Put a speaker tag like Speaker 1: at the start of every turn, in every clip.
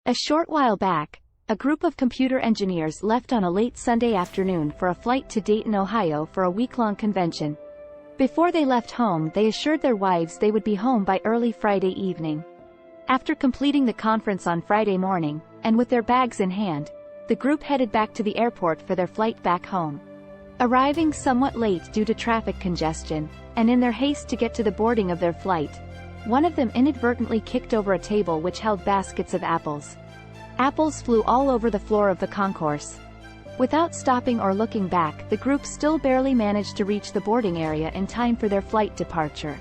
Speaker 1: A short while back, a group of computer engineers left on a late Sunday afternoon for a flight to Dayton, Ohio for a week-long convention. Before they left home, they assured their wives they would be home by early Friday evening. After completing the conference on Friday morning, and with their bags in hand, the group headed back to the airport for their flight back home. Arriving somewhat late due to traffic congestion, and in their haste to get to the boarding of their flight, one of them inadvertently kicked over a table which held baskets of apples. Apples flew all over the floor of the concourse. Without stopping or looking back, the group still barely managed to reach the boarding area in time for their flight departure.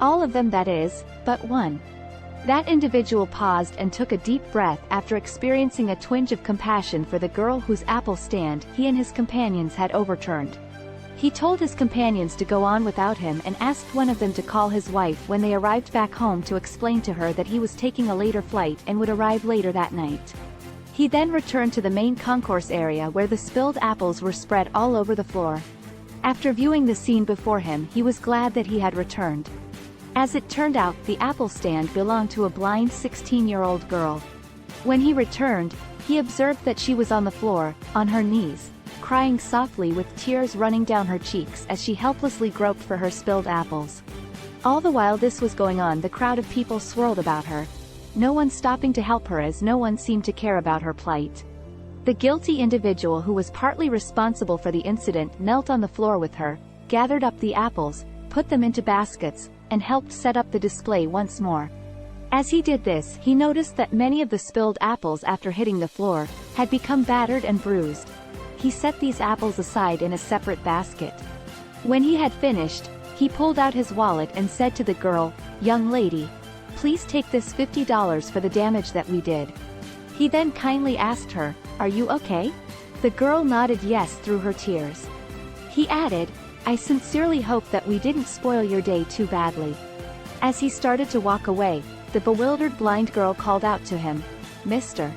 Speaker 1: All of them, that is, but one. That individual paused and took a deep breath after experiencing a twinge of compassion for the girl whose apple stand he and his companions had overturned. He told his companions to go on without him and asked one of them to call his wife when they arrived back home to explain to her that he was taking a later flight and would arrive later that night. He then returned to the main concourse area where the spilled apples were spread all over the floor. After viewing the scene before him, he was glad that he had returned. As it turned out, the apple stand belonged to a blind 16-year-old girl. When he returned, he observed that she was on the floor, on her knees, crying softly with tears running down her cheeks as she helplessly groped for her spilled apples. All the while this was going on, the crowd of people swirled about her, no one stopping to help her as no one seemed to care about her plight. The guilty individual who was partly responsible for the incident knelt on the floor with her, gathered up the apples, put them into baskets, and helped set up the display once more. As he did this, he noticed that many of the spilled apples after hitting the floor had become battered and bruised. He set these apples aside in a separate basket. When he had finished, he pulled out his wallet and said to the girl, "Young lady, please take this $50 for the damage that we did." He then kindly asked her, "Are you okay?" The girl nodded yes through her tears. He added, "I sincerely hope that we didn't spoil your day too badly." As he started to walk away, the bewildered blind girl called out to him, "Mister."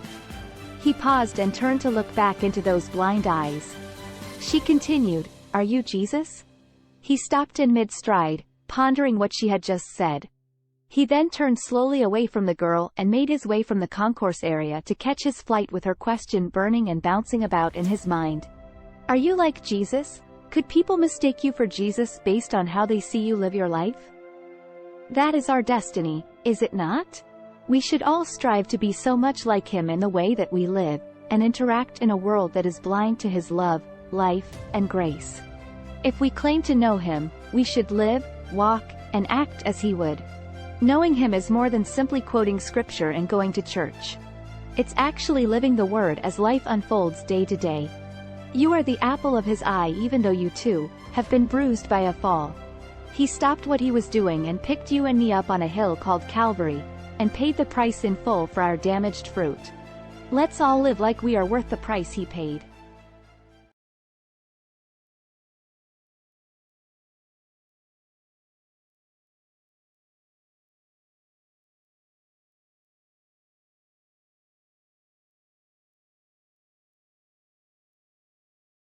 Speaker 1: He paused and turned to look back into those blind eyes. She continued, "Are you Jesus?" He stopped in mid-stride, pondering what she had just said. He then turned slowly away from the girl and made his way from the concourse area to catch his flight with her question burning and bouncing about in his mind. "Are you like Jesus? Could people mistake you for Jesus based on how they see you live your life? That is our destiny, is it not? We should all strive to be so much like him in the way that we live, and interact in a world that is blind to his love, life, and grace. If we claim to know him, we should live, walk, and act as he would. Knowing him is more than simply quoting scripture and going to church. It's actually living the word as life unfolds day to day. You are the apple of his eye even though you too have been bruised by a fall. He stopped what he was doing and picked you and me up on a hill called Calvary, and paid the price in full for our damaged fruit. Let's all live like we are worth the price he paid.